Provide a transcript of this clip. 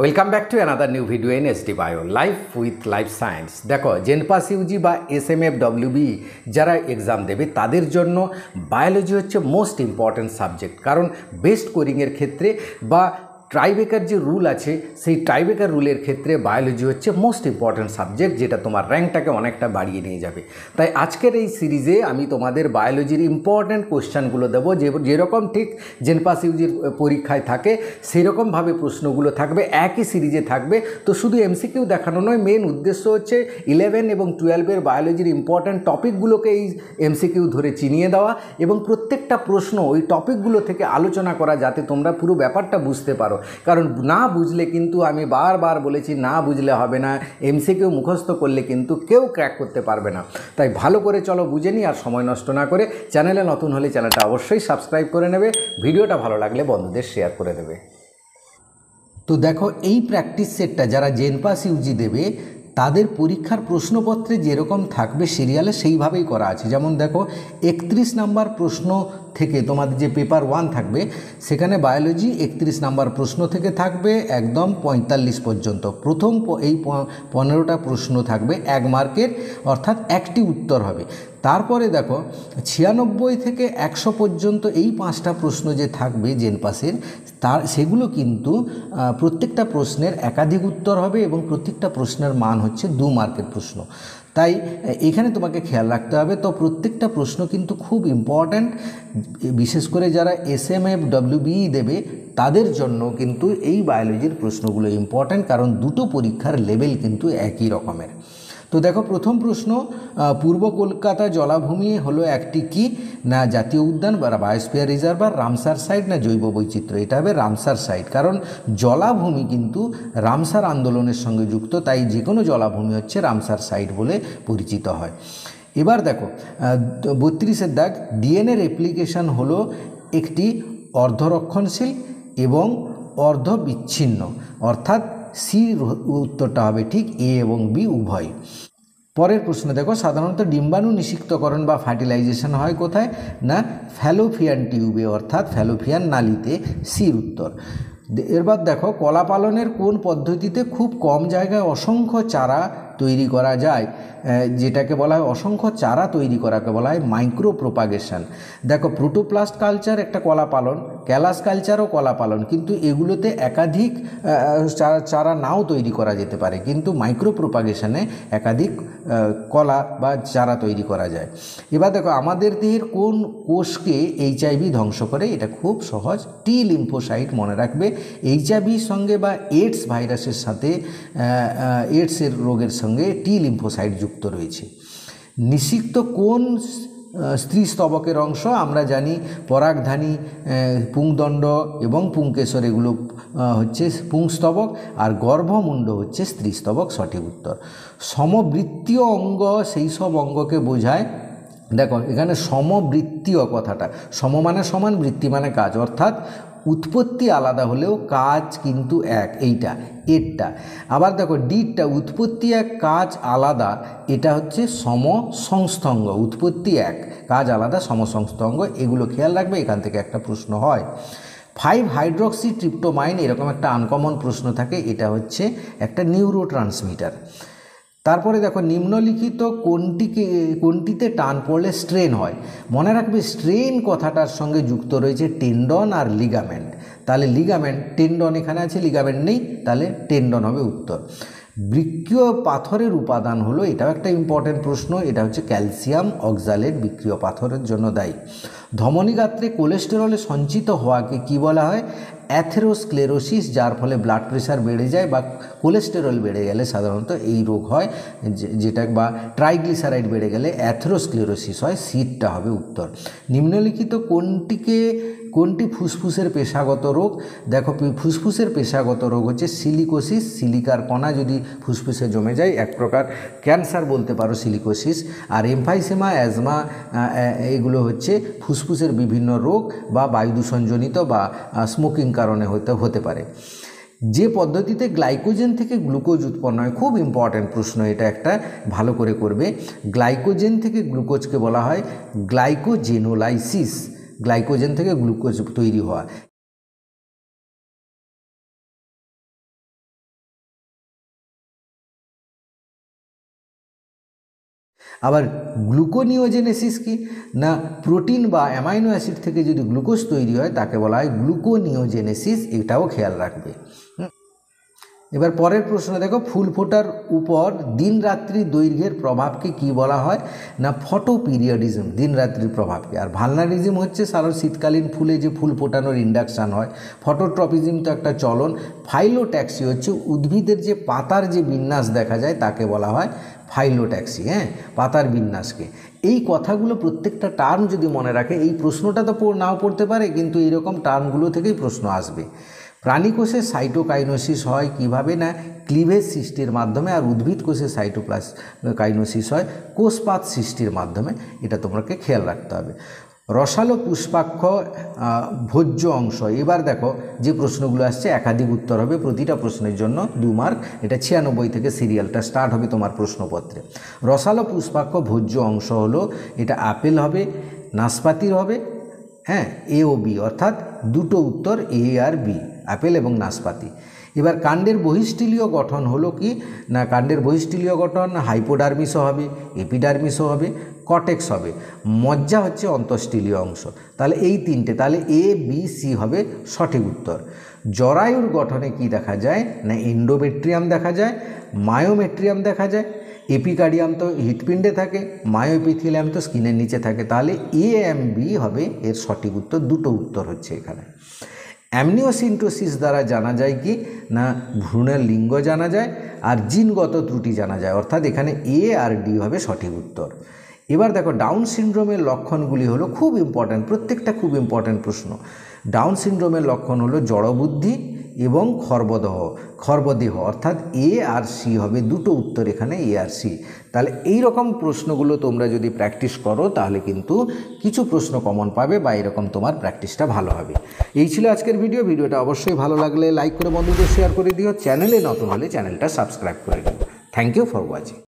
Welcome back to another new video in SD bio life with life science. দেখো, জেনপাস Yuji বা SMFWB যারা exam দেবে তাদের জন্য বায়োলজি হচ্ছে মোস্ট ইম্পর্ট্যান্ট সাবজেক্ট। কারণ বেস্ট কোরিংয়ের ক্ষেত্রে বা ট্রাইবেকার যে রুল আছে সেই ট্রাইবেকার রুলের ক্ষেত্রে বায়োলজি হচ্ছে মোস্ট ইম্পর্ট্যান্ট সাবজেক্ট, যেটা তোমার র্যাঙ্কটাকে অনেকটা বাড়িয়ে নিয়ে যাবে। তাই আজকের এই সিরিজে আমি তোমাদের বায়োলজির ইম্পর্ট্যান্ট কোশ্চেনগুলো দেবো, যেরকম ঠিক জেনপাস ইউজির পরীক্ষায় থাকে সেরকমভাবে প্রশ্নগুলো থাকবে, একই সিরিজে থাকবে। তো শুধু MCQ দেখানো নয়, মেন উদ্দেশ্য হচ্ছে 11 এবং 12-এর বায়োলজির ইম্পর্ট্যান্ট টপিকগুলোকে এই MCQ ধরে চিনিয়ে দেওয়া এবং প্রত্যেকটা প্রশ্ন ওই টপিকগুলো থেকে আলোচনা করা, যাতে তোমরা পুরো ব্যাপারটা বুঝতে পারো। কারণ না বুঝলে কিন্তু, আমি বারবার বলেছি, না বুঝলে হবে না। MCQ মুখস্থ করলে কিন্তু কেউ ক্র্যাক করতে পারবে না। তাই ভালো করে চলো বুঝে নিই, আর সময় নষ্ট না করে। চ্যানেলে নতুন হলে চ্যানেলটা অবশ্যই সাবস্ক্রাইব করে নেবে, ভিডিওটা ভালো লাগলে বন্ধুদের শেয়ার করে দেবে। তো দেখো, এই প্র্যাকটিস সেটটা যারা জেনপাস ইউজি দেবে তাদের পরীক্ষার প্রশ্নপত্রে যেরকম থাকবে সিরিয়ালে সেইভাবেই করা আছে। যেমন দেখো, 31 নাম্বার প্রশ্ন থেকে তোমাদের যে পেপার 1 থাকবে সেখানে বায়োলজি 31 নাম্বার প্রশ্ন থেকে থাকবে একদম 45 পর্যন্ত। প্রথম এই 15টা প্রশ্ন থাকবে 1 মার্কের, অর্থাৎ একটি উত্তর হবে। তারপরে দেখো 96 থেকে 100 পর্যন্ত এই 5টা প্রশ্ন যে থাকবে জেনপাসের, সেগুলো কিন্তু প্রত্যেকটা প্রশ্নের একাধিক উত্তর হবে এবং প্রত্যেকটা প্রশ্নের মান হচ্ছে 2 মার্কের প্রশ্ন। তাই এখানে তোমাকে খেয়াল রাখতে হবে। তো প্রত্যেকটা প্রশ্ন কিন্তু খুব ইম্পর্ট্যান্ট, বিশেষ করে যারা SMFWB দেবে তাদের জন্য কিন্তু এই বায়োলজির প্রশ্নগুলো ইম্পর্ট্যান্ট, কারণ দুটো পরীক্ষার লেভেল কিন্তু একই রকমের। তো দেখো, প্রথম প্রশ্ন, পূর্ব কলকাতা জলাভূমি হলো একটি কি? না জাতীয় উদ্যান বা বায়োস্ফিয়ার রিজার্ভ, আর রামসার সাইট না জৈব বৈচিত্র্য? এটা হবে রামসার সাইট, কারণ জলাভূমি কিন্তু রামসার আন্দোলনের সঙ্গে যুক্ত, তাই যে কোনো জলাভূমি হচ্ছে রামসার সাইট বলে পরিচিত হয়। এবার দেখো 32-এর দাগ, DNA রেপ্লিকেশন হলো একটি অর্ধরক্ষণশীল এবং অর্ধবিচ্ছিন্ন, অর্থাৎ সি উত্তরটা হবে ঠিক, A এবং B উভয়। পরের প্রশ্ন দেখো, সাধারণত ডিম্বাণু নিষিক্তকরণ বা ফার্টিলাইজেশন হয় কোথায়? না ফ্যালোপিয়ান টিউবে, অর্থাৎ ফ্যালোপিয়ান নালীতে, সির উত্তর। এরপর দেখো, কলা পালনের কোন পদ্ধতিতে খুব কম জায়গায় অসংখ্য চারা তৈরি করা যায়? যেটাকে বলা হয় অসংখ্য চারা তৈরি করাকে বলা হয় মাইক্রো প্রোপাগেশন। দেখো, প্রোটোপ্লাস্ট কালচার একটা কলা পালন, ক্যালাস কালচারও কলা পালন, কিন্তু এগুলোতে একাধিক চারা নাও তৈরি করা যেতে পারে, কিন্তু মাইক্রো প্রোপাগেশনে একাধিক কলা বা চারা তৈরি করা যায়। এবার দেখো, আমাদের দেহের কোন কোষকে HIV ধ্বংস করে? এটা খুব সহজ, টি লিম্ফোসাইট। মনে রাখবে, HIV সঙ্গে বা এইডস ভাইরাসের সাথে, এইডসের রোগের সঙ্গে টি লিম্ফোসাইট যুক্ত রয়েছে। নিষিক্ত কোন স্ত্রীস্তবকের অংশ? আমরা জানি পরাগধানী, পুংদণ্ড এবং পুংকেশর, এগুলো হচ্ছে পুংস্তবক, আর গর্ভমুণ্ড হচ্ছে স্ত্রীস্তবক, সঠিক উত্তর। সমবৃত্তীয় অঙ্গ সেই সব অঙ্গকে বোঝায়। দেখো, এখানে সমবৃত্তীয় কথাটা, সম মানে সমান, বৃত্তি মানে কাজ, অর্থাৎ উৎপত্তি আলাদা হলেও কাজ কিন্তু এক, এইটা এরটা। আবার দেখো ডিটা, উৎপত্তি এক কাজ আলাদা, এটা হচ্ছে সমসংস্থঙ্গ। উৎপত্তি এক কাজ আলাদা, সমসংস্থঙ্গ, এগুলো খেয়াল রাখবে, এখান থেকে একটা প্রশ্ন হয়। 5-হাইড্রক্সি ট্রিপ্টোমাইন, এরকম একটা আনকমন প্রশ্ন থাকে, এটা হচ্ছে একটা নিউরোট্রান্সমিটার। তারপরে দেখো, নিম্নলিখিত কোনটিতে টান পড়লে স্ট্রেন হয়? মনে রাখবে, স্ট্রেন কথাটার সঙ্গে যুক্ত রয়েছে টেন্ডন আর লিগামেন্ট। তাহলে লিগামেন্ট, টেন্ডন এখানে আছে, লিগামেন্ট নেই, তাহলে টেন্ডন হবে উত্তর। বৃক্কীয় পাথরের উপাদান হলো, এটাও একটা ইম্পর্টেন্ট প্রশ্ন, এটা হচ্ছে ক্যালসিয়াম অক্সালেট, বৃক্কীয় পাথরের জন্য দায়ী। ধমনীগাত্রে কোলেস্টেরলে সঞ্চিত হওয়াকে কি বলা হয়? অ্যাথেরোস্ক্লেরোসিস, যার ফলে ব্লাড প্রেশার বেড়ে যায় বা কোলেস্টেরল বেড়ে গেলে সাধারণত এই রোগ হয়, যেটা বা ট্রাইগ্লিসারাইড বেড়ে গেলে অ্যাথেরোস্ক্লেরোসিস হয়, সিটটা হবে উত্তর। নিম্নলিখিত কোনটি ফুসফুসের পেশাগত রোগ? দেখো, ফুসফুসের পেশাগত রোগ হচ্ছে সিলিকোসিস। সিলিকার কণা যদি ফুসফুসে জমে যায়, এক প্রকার ক্যান্সার বলতে পারো সিলিকোসিস। আর এমফাইসেমা, অ্যাজমা, এগুলো হচ্ছে ফুসফুসের বিভিন্ন রোগ বা বায়ুদূষণজনিত বা স্মোকিং কারণে হতে পারে। যে পদ্ধতিতে গ্লাইকোজেন থেকে গ্লুকোজ উৎপন্ন হয়, খুব ইম্পর্ট্যান্ট প্রশ্ন এটা, একটা ভালো করে করবে। গ্লাইকোজেন থেকে গ্লুকোজকে বলা হয় গ্লাইকোজেনোলাইসিস, গ্লাইকোজেন থেকে গ্লুকোজ তৈরি হওয়া। আবার গ্লুকোনিওজেনেসিস কি না, প্রোটিন বা অ্যামাইনো অ্যাসিড থেকে যদি গ্লুকোজ তৈরি হয় তাকে বলা হয় গ্লুকোনিওজেনেসিস, এটাও খেয়াল রাখবে। এবার পরের প্রশ্ন দেখো, ফুল ফোটার উপর দিন রাত্রি দৈর্ঘ্যের প্রভাবকে কি বলা হয় না, ফটো পিরিয়ডিজম, দিন রাত্রির প্রভাবকে। আর ভালনারিজম হচ্ছে সারা শীতকালীন ফুলে যে ফুল ফোটানোর ইন্ডাকশান হয়। ফটোট্রপিজম তো একটা চলন। ফাইলোট্যাক্সি হচ্ছে উদ্ভিদের যে পাতার যে বিন্যাস দেখা যায় তাকে বলা হয় ফাইলোট্যাক্সি, হ্যাঁ, পাতার বিন্যাসকে। এই কথাগুলো প্রত্যেকটা টার্ম যদি মনে রাখে, এই প্রশ্নটা তো নাও পড়তে পারে, কিন্তু এইরকম টার্মগুলো থেকেই প্রশ্ন আসবে। প্রাণীকোষে সাইটোকাইনোসিস হয় কিভাবে না, ক্লিভেজ সৃষ্টির মাধ্যমে। আর উদ্ভিদ কোষে কাইনোসিস হয় কোষপাত সৃষ্টির মাধ্যমে। এটা তোমাকে খেয়াল রাখতে হবে। রসালো পুষ্পাক্ষ ভোজ্য অংশ। এবার দেখো যে প্রশ্নগুলো আসছে একাধিক উত্তর হবে, প্রতিটা প্রশ্নের জন্য 2 মার্ক। এটা 96 থেকে সিরিয়ালটা স্টার্ট হবে তোমার প্রশ্নপত্রে। রসালো পুষ্পাক্ষ ভোজ্য অংশ হলো, এটা আপেল হবে, নাশপাতির হবে, হ্যাঁ, এ ও বি, অর্থাৎ দুটো উত্তর এ আর বি, আপেল এবং নাশপাতি। এবার কাণ্ডের বহিষ্টিলীয় গঠন হলো কি না, কাণ্ডের বহিষ্টিলীয় গঠন হাইপোডার্মিসও হবে, এপিডার্মিসও হবে, কটেক্স হবে। মজ্জা হচ্ছে অন্তঃস্থলীয় অংশ। তাহলে এই তিনটে, তাহলে এ বি সি হবে সঠিক উত্তর। জরায়ুর গঠনে কি দেখা যায় না, এন্ডোমেট্রিয়াম দেখা যায়, মায়োমেট্রিয়াম দেখা যায়। এপিকার্ডিয়াম তো হৃৎপিণ্ডে থাকে, মায়োএপিথেলিয়াম তো স্কিনের নিচে থাকে। তাহলে এ এম বি হবে এর সঠিক উত্তর। দুটো উত্তর হচ্ছে এখানে। অ্যামনিওসিন্টোসিস দ্বারা জানা যায় কি না, ভ্রূণের লিঙ্গ জানা যায় আর জিনগত ত্রুটি জানা যায়, অর্থাৎ এখানে এ আর ডি হবে সঠিক উত্তর। এবার দেখো ডাউন সিনড্রোমের লক্ষণগুলি হলো খুব ইম্পর্ট্যান্ট, প্রত্যেকটা খুব ইম্পর্ট্যান্ট প্রশ্ন। ডাউন সিনড্রোমের লক্ষণ হলো জড়বুদ্ধি এবং খর্বদেহ, অর্থাৎ এ আর সি হবে দুটো উত্তর এখানে, এ আর সি। তাহলে এই রকম প্রশ্নগুলো তোমরা যদি প্র্যাকটিস করো তাহলে কিন্তু কিছু প্রশ্ন কমন পাবে বা এরকম তোমার প্র্যাকটিসটা ভালো হবে। এই ছিল আজকের ভিডিওটা অবশ্যই ভালো লাগলে লাইক করে বন্ধুদের শেয়ার করে দিও। চ্যানেলে নতুন হলে চ্যানেলটা সাবস্ক্রাইব করে দিও। Thank you for watching.